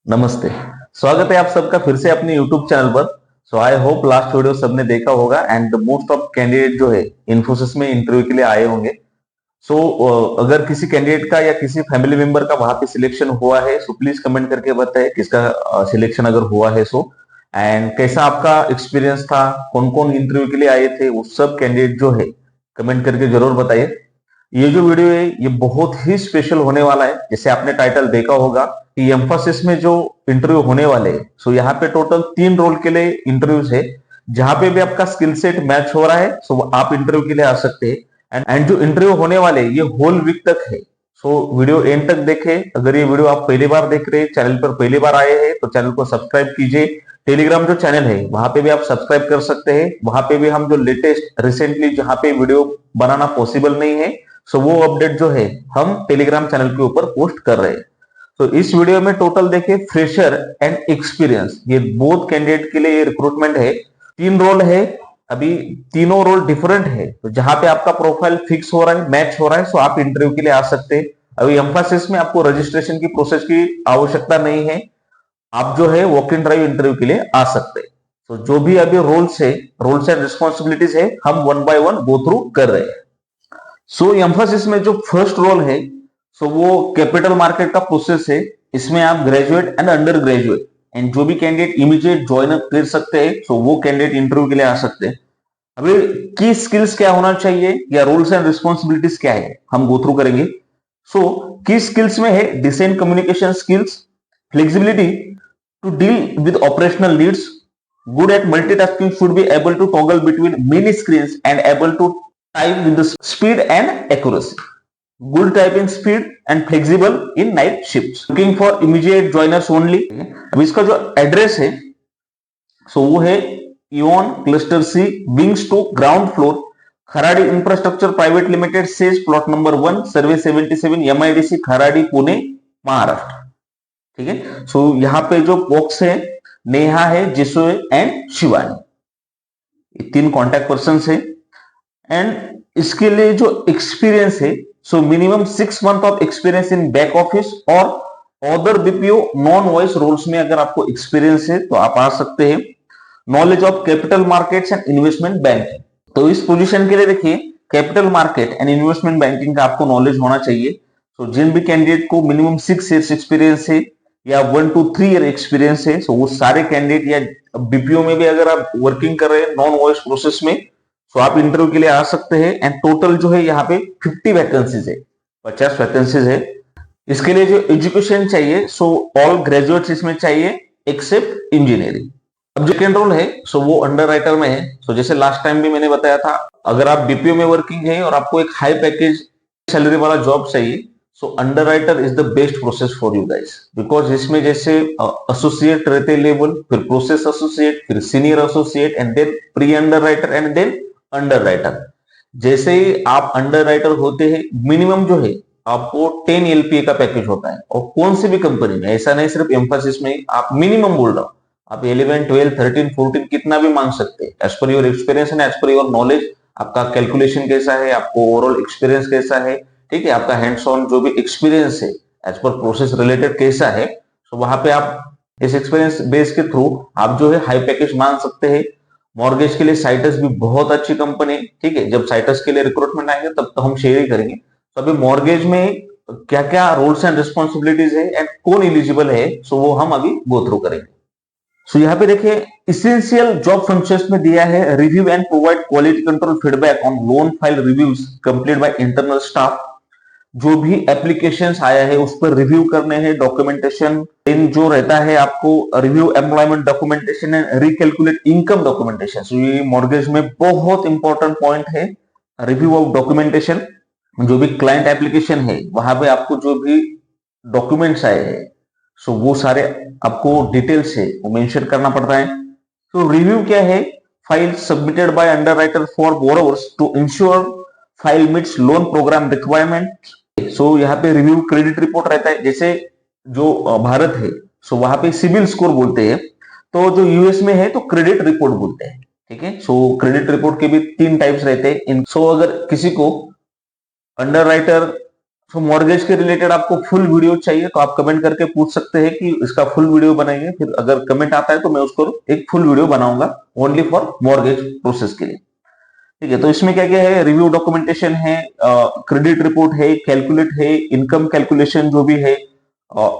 नमस्ते। स्वागत है आप सबका फिर से अपने YouTube चैनल पर। सो आई होप लास्ट वीडियो सबने देखा होगा एंड मोस्ट ऑफ कैंडिडेट जो है इन्फोसिस में इंटरव्यू के लिए आए होंगे। सो अगर किसी कैंडिडेट का या किसी फैमिली मेंबर का वहां पे सिलेक्शन हुआ है सो प्लीज कमेंट करके बताएं किसका सिलेक्शन अगर हुआ है सो एंड कैसा आपका एक्सपीरियंस था, कौन कौन इंटरव्यू के लिए आए थे, वो सब कैंडिडेट जो है कमेंट करके जरूर बताइए। ये जो वीडियो है ये बहुत ही स्पेशल होने वाला है। जैसे आपने टाइटल देखा होगा कि एम्फासिस में जो इंटरव्यू होने वाले हैं सो यहाँ पे टोटल 3 रोल के लिए इंटरव्यूज है। जहां पे भी आपका स्किल सेट मैच हो रहा है सो आप इंटरव्यू के लिए आ सकते हैं एंड जो इंटरव्यू होने वाले ये होल वीक तक है। सो वीडियो एंड तक देखें। अगर ये वीडियो आप पहली बार देख रहे हैं, चैनल पर पहली बार आए हैं तो चैनल को सब्सक्राइब कीजिए। टेलीग्राम जो चैनल है वहां पे भी आप सब्सक्राइब कर सकते हैं। वहां पे भी हम जो लेटेस्ट रिसेंटली जहां पे वीडियो बनाना पॉसिबल नहीं है सो वो अपडेट जो है हम टेलीग्राम चैनल के ऊपर पोस्ट कर रहे हैं। तो इस वीडियो में टोटल देखिए फ्रेशर एंड एक्सपीरियंस ये बोथ कैंडिडेट के लिए ये रिक्रूटमेंट है। 3 रोल है। अभी तीनों रोल डिफरेंट है, तो जहां पे आपका प्रोफाइल फिक्स हो रहा है, मैच हो रहा है सो आप इंटरव्यू के लिए आ सकते हैं। अभी एम्फासिस में आपको रजिस्ट्रेशन की प्रोसेस की आवश्यकता नहीं है। आप जो है वॉक इन ड्राइव इंटरव्यू के लिए आ सकते हैं। तो जो भी अभी रोल्स एंड रिस्पॉन्सिबिलिटीज है हम one by one go through कर रहे हैं। सो एम्फासिस में जो फर्स्ट रोल है सो वो कैपिटल मार्केट का प्रोसेस है। इसमें आप graduate and under graduate and जो भी कैंडिडेट इमीडिएट ज्वाइन कर सकते हैं सो वो कैंडिडेट इंटरव्यू के लिए आ सकते हैं। अभी की स्किल्स क्या होना चाहिए या रोल्स एंड रिस्पॉन्सिबिलिटीज क्या है हम गो थ्रू करेंगे। सो की स्किल्स में है decent communication skills, flexibility to deal with operational needs, good at multitasking, should be able to toggle between many screens and able to type with the speed and accuracy, good typing speed and flexible in night shifts, looking for immediate joiners only। अब इसका जो address है so वो है EON cluster C wings two ground floor, Kharadi infrastructure private limited, SEZ plot number 1, survey 77, MIDC Kharadi, Pune, Maharashtra. ठीक है। सो यहाँ पे जो बॉक्स है नेहा है, जिसो एंड शिवानी, 3 कॉन्टैक्ट पर्सन है। एंड इसके लिए जो एक्सपीरियंस है so minimum 6 month of experience in back office और other BPO non voice roles में अगर आपको एक्सपीरियंस है तो आप आ सकते हैं। Knowledge of capital markets and investment banking, तो इस पोजीशन के लिए देखिए capital market and investment banking का आपको नॉलेज होना चाहिए। तो जिन भी कैंडिडेट को मिनिमम 6 ईयर्स एक्सपीरियंस है या 1 to 3 ईयर एक्सपीरियंस है सो वो सारे कैंडिडेट, या बीपीओ में भी अगर आप वर्किंग कर रहे हैं नॉन वॉइस प्रोसेस में तो आप इंटरव्यू के लिए आ सकते हैं। एंड टोटल जो है यहाँ पे 50 वैकेंसीज है, 50 वैकेंसीज है। इसके लिए जो एजुकेशन चाहिए सो ऑल ग्रेजुएट्स इसमें चाहिए एक्सेप्ट इंजीनियरिंग। अब जो सेकेंड रोल है सो वो अंडर राइटर में है। सो जैसे लास्ट टाइम भी मैंने बताया था, अगर आप बीपीओ में वर्किंग है और आपको एक हाई पैकेज सैलरी वाला जॉब चाहिए so underwriter is the best process for you guys, because इसमें जैसे एसोसिएट रहते लेवल, फिर प्रोसेस एसोसिएट, फिर senior associate and then pre underwriter and then underwriter. जैसे ही आप अंडर राइटर होते हैं मिनिमम जो है आपको 10 LPA का पैकेज होता है। और कौन सी भी कंपनी में, ऐसा नहीं सिर्फ एम्फासिस में, आप मिनिमम बोल रहा हूं, आप 11, 12, 13, 14 कितना भी मांग सकते हैं as per your experience and as per your knowledge. आपका कैलकुलेशन कैसा है, आपको ओवरऑल एक्सपीरियंस कैसा है, ठीक है, आपका हैंड्स ऑन जो भी एक्सपीरियंस है एज पर प्रोसेस रिलेटेड कैसा है। तो वहां पे आप इस एक्सपीरियंस बेस के थ्रू आप जो है हाई पैकेज मांग सकते हैं। मॉर्गेज के लिए साइटस भी बहुत अच्छी कंपनी, ठीक है। जब साइटस के लिए रिक्रूटमेंट आएंगे तब तो हम शेयर ही करेंगे। तो अभी मॉर्गेज में क्या क्या रोल्स एंड रिस्पॉन्सिबिलिटीज है एंड कौन एलिजिबल है सो वो हम अभी गो थ्रू करेंगे। सो यहाँ पे देखिए इसेंशियल जॉब फंक्शंस में दिया है review and provide quality control feedback on loan file reviews complete by internal staff. जो भी एप्लीकेशंस आया है उस पर रिव्यू करने हैं, डॉक्यूमेंटेशन इन जो रहता है आपको review employment documentation and recalculate income documentation. So ये मॉर्गेज में बहुत इंपॉर्टेंट पॉइंट है, रिव्यू ऑफ डॉक्यूमेंटेशन। जो भी क्लाइंट एप्लीकेशन है वहां पे आपको जो भी डॉक्यूमेंट्स आए हैं सो वो सारे आपको डिटेल्स है वो मेंशन करना पड़ता है। तो रिव्यू क्या है, file submitted by underwriter for borrowers to ensure file meets loan program requirement. So यहाँ पे रिव्यू क्रेडिट रिपोर्ट रहता है। जैसे जो भारत है सो वहां पे सिबिल स्कोर बोलते हैं, तो जो यूएस में है तो क्रेडिट रिपोर्ट बोलते हैं, ठीक है। सो क्रेडिट रिपोर्ट के भी 3 टाइप्स रहते हैं। सो अगर किसी को अंडर राइटर तो मॉर्गेज के रिलेटेड आपको फुल वीडियो चाहिए तो आप कमेंट करके पूछ सकते हैं कि इसका फुल वीडियो बनाइए। फिर अगर कमेंट आता है तो मैं उसको एक फुल वीडियो बनाऊंगा ओनली फॉर मॉर्गेज प्रोसेस के लिए। ठीक है, तो इसमें क्या क्या है, रिव्यू डॉक्यूमेंटेशन है, क्रेडिट रिपोर्ट है, कैलकुलेट है, इनकम कैलकुलेशन जो भी है,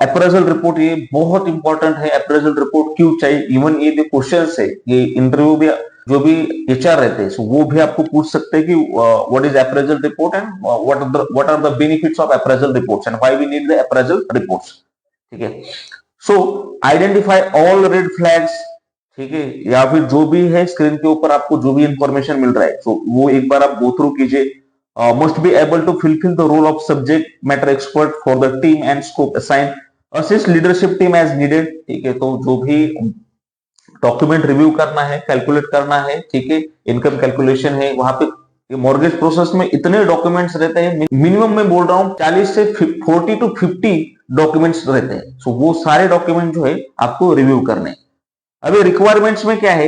अप्रेजल रिपोर्ट, ये बहुत इंपॉर्टेंट है। अप्रेजल रिपोर्ट क्यों चाहिए, इवन ये जो क्वेश्चन है ये इंटरव्यू भी जो भी एचआर रहते हैं वो भी आपको पूछ सकते हैं कि what is appraisal report and what are the benefits of appraisal reports and why we need the appraisal reports. ठीक है, so identify all red flags. ठीक है, या फिर जो भी है स्क्रीन के ऊपर आपको जो भी इंफॉर्मेशन मिल रहा है तो वो एक बार आप गो थ्रू कीजिए। Must be able to fulfil the role of subject matter expert for the team and scope assign, assist leadership team as needed. ठीक है, तो जो भी डॉक्यूमेंट रिव्यू करना है, कैलकुलेट करना है, ठीक है, इनकम कैलकुलेशन है, वहां पे मॉर्गेज प्रोसेस में इतने डॉक्यूमेंट्स रहते हैं, मिनिमम मैं बोल रहा हूं 40 से 40 टू 50 डॉक्यूमेंट्स रहते हैं। सो वो सारे डॉक्यूमेंट जो है आपको रिव्यू करने। अभी रिक्वायरमेंट्स में क्या है,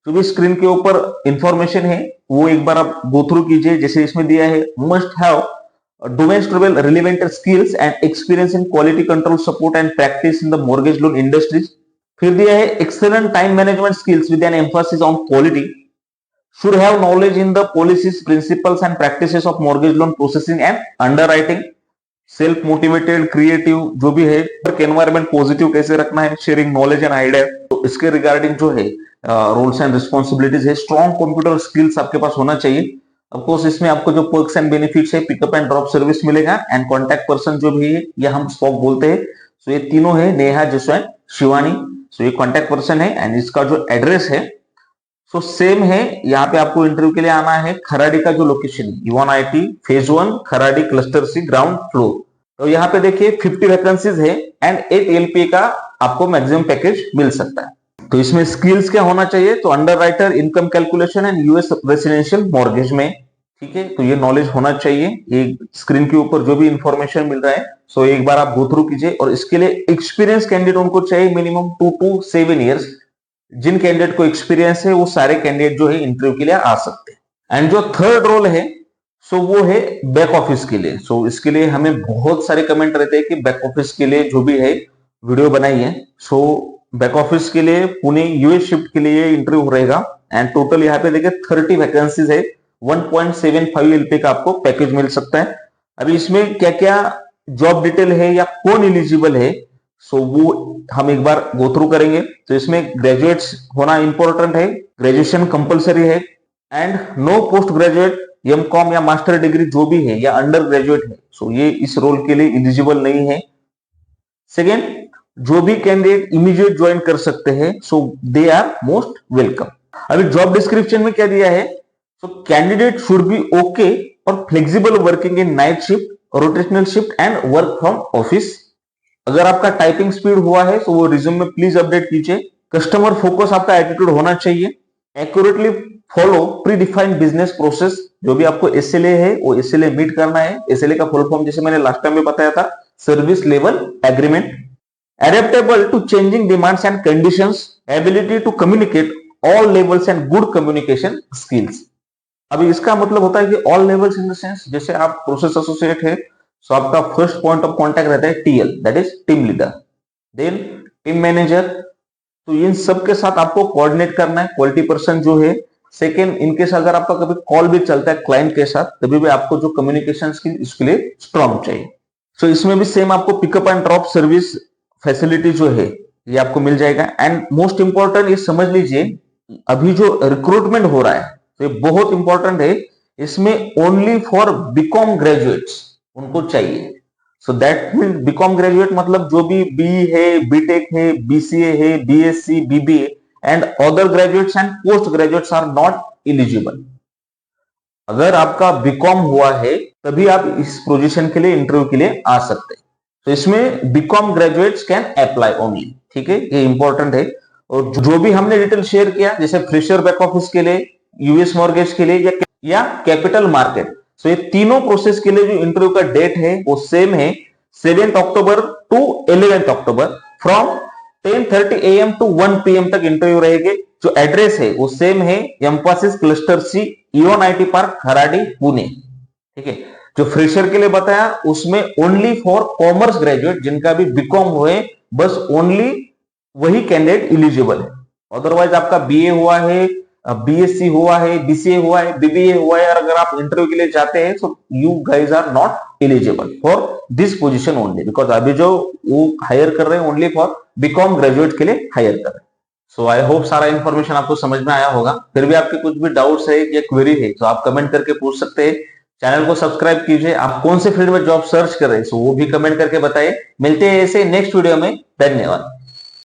जो भी स्क्रीन के ऊपर इंफॉर्मेशन है वो एक बार आप गो थ्रू कीजिए। जैसे इसमें दिया है must have demonstrable relevant skills and experience in quality control support and practice in the mortgage loan industries। फिर दिया है excellent time management skills with an emphasis on quality, should have knowledge in the policies, principles and practices of mortgage loan processing and underwriting, self motivated, creative जो भी है, work environment positive कैसे रखना है, sharing knowledge and idea, तो इसके regarding जो है रोल्स एंड रिस्पॉन्सिबिलिटीज है। स्ट्रॉन्ग कंप्यूटर स्किल्स आपके पास होना चाहिए। ऑफकोर्स इसमें आपको जो पर्क्स एंड बेनिफिट्स है, पिकअप एंड ड्रॉप सर्विस मिलेगा एंड कॉन्टैक्ट पर्सन जो भी है ये हम स्पॉक बोलते हैं। सो ये तीनों है, नेहा, जसवंत, शिवानी। सो ये कॉन्टैक्ट पर्सन है एंड इसका जो एड्रेस है सो सेम है। यहाँ पे आपको इंटरव्यू के लिए आना है। खराड़ी का जो लोकेशन है EON IT phase 1 Kharadi cluster C ground floor. तो यहाँ पे देखिए 50 वैकेंसीज है एंड 8 एलपी का आपको मैक्सिमम पैकेज मिल सकता है। तो इसमें स्किल्स क्या होना चाहिए, तो under writer, income calculation and US residential mortgage में। ठीक है, तो ये नॉलेज होना चाहिए। ये स्क्रीन के ऊपर जो भी इंफॉर्मेशन मिल रहा है सो एक बार आप गो थ्रू कीजिए। और इसके लिए एक्सपीरियंस कैंडिडेट उनको चाहिए मिनिमम 2 to 7 ईयर्स। जिन कैंडिडेट को एक्सपीरियंस है वो सारे कैंडिडेट जो है इंटरव्यू के लिए आ सकते हैं। एंड जो थर्ड रोल है सो वो है बैक ऑफिस के लिए। सो इसके लिए हमें बहुत सारे कमेंट रहते हैं कि बैक ऑफिस के लिए जो भी है वीडियो बनाई है। सो बैक ऑफिस के लिए पुणे यूएस शिफ्ट के लिए इंटरव्यू रहेगा एंड टोटल यहाँ पे देखिए 30 वैकेंसीज है। 1.75 एलपी का आपको पैकेज मिल सकता है। अभी इसमें क्या क्या जॉब डिटेल है या कौन एलिजिबल है सो वो हम एक बार गो थ्रू करेंगे। तो इसमें ग्रेजुएट्स होना इंपॉर्टेंट है, ग्रेजुएशन कंपलसरी है and no post graduate MCom या मास्टर डिग्री जो भी है या अंडर ग्रेजुएट है सो ये इस रोल के लिए एलिजिबल नहीं है। सेकेंड, जो भी कैंडिडेट इमीडिएट ज्वाइन कर सकते हैं so they are most welcome. अभी जॉब डिस्क्रिप्शन में क्या दिया है, so candidate should be okay और flexible working in night shift, rotational shift and work from office. अगर आपका टाइपिंग स्पीड हुआ है तो वो रिज्यूम में प्लीज अपडेट कीजिए। कस्टमर फोकस आपका एटीट्यूड होना चाहिए। Accurately follow pre defined business process. जो भी आपको एसएलए है वो एसएलए मीट करना है। एसएलए का फुल फॉर्म जैसे मैंने लास्ट टाइम में बताया था, service level agreement. Adaptable to changing demands and conditions, ability to communicate all levels and good communication skills. अभी इसका मतलब होता है कि all levels in the sense जैसे आप प्रोसेस एसोसिएट है सो आपका फर्स्ट पॉइंट ऑफ कांटेक्ट रहता है TL, that is team leader, then team manager. तो इन सब के साथ आपको कोऑर्डिनेट करना है, क्वालिटी पर्सन जो है। सेकेंड, इनकेस अगर आपका कभी कॉल भी चलता है क्लाइंट के साथ तभी भी आपको जो कम्युनिकेशन स्किल इसके लिए स्ट्रॉन्ग चाहिए। सो इसमें भी सेम आपको pickup and drop service facility जो है ये आपको मिल जाएगा। एंड मोस्ट इंपॉर्टेंट ये समझ लीजिए, अभी जो रिक्रूटमेंट हो रहा है तो ये बहुत इंपॉर्टेंट है। इसमें ओनली फॉर बीकॉम ग्रेजुएट्स उनको चाहिए। So that mean BCom graduate मतलब जो भी बी है, बीटेक है, बीसीए है, BSc, BBA and other graduates and post graduates are not eligible. अगर आपका बीकॉम हुआ है तभी आप इस पोजीशन के लिए इंटरव्यू के लिए आ सकते हैं। तो इसमें BCom graduates can apply only. ठीक है, ये इंपॉर्टेंट है। और जो भी हमने डिटेल शेयर किया जैसे फ्रेशर बैक ऑफिस के लिए, यूएस मॉर्गेज के लिए या कैपिटल मार्केट, सो ये तीनों प्रोसेस के लिए जो इंटरव्यू का डेट है वो सेम है 7 October to 11 October from 10:30 AM to 1 PM तक इंटरव्यू रहेंगे। जो एड्रेस है वो सेम है, Mphasis cluster C, Eon IT park, Kharadi, Pune. ठीक है, जो फ्रेशर के लिए बताया उसमें ओनली फॉर कॉमर्स ग्रेजुएट जिनका भी बीकॉम हुए, बस ओनली वही कैंडिडेट इलिजिबल है। अदरवाइज आपका बीए हुआ है, बीएससी हुआ है, बीसीए हुआ है, बीबीए हुआ है, और अगर आप इंटरव्यू के लिए जाते हैं तो you guys are not eligible for this position only, because अभी जो वो हायर कर रहे हैं ओनली फॉर बीकॉम ग्रेजुएट के लिए हायर कर रहे हैं। सो आई होप सारा इंफॉर्मेशन आपको समझ में आया होगा। फिर भी आपके कुछ भी डाउट्स है या क्वेरी है तो आप कमेंट करके पूछ सकते हैं। चैनल को सब्सक्राइब कीजिए। आप कौन से फील्ड में जॉब सर्च कर रहे हैं सो वो भी कमेंट करके बताइए। मिलते हैं ऐसे नेक्स्ट वीडियो में। धन्यवाद।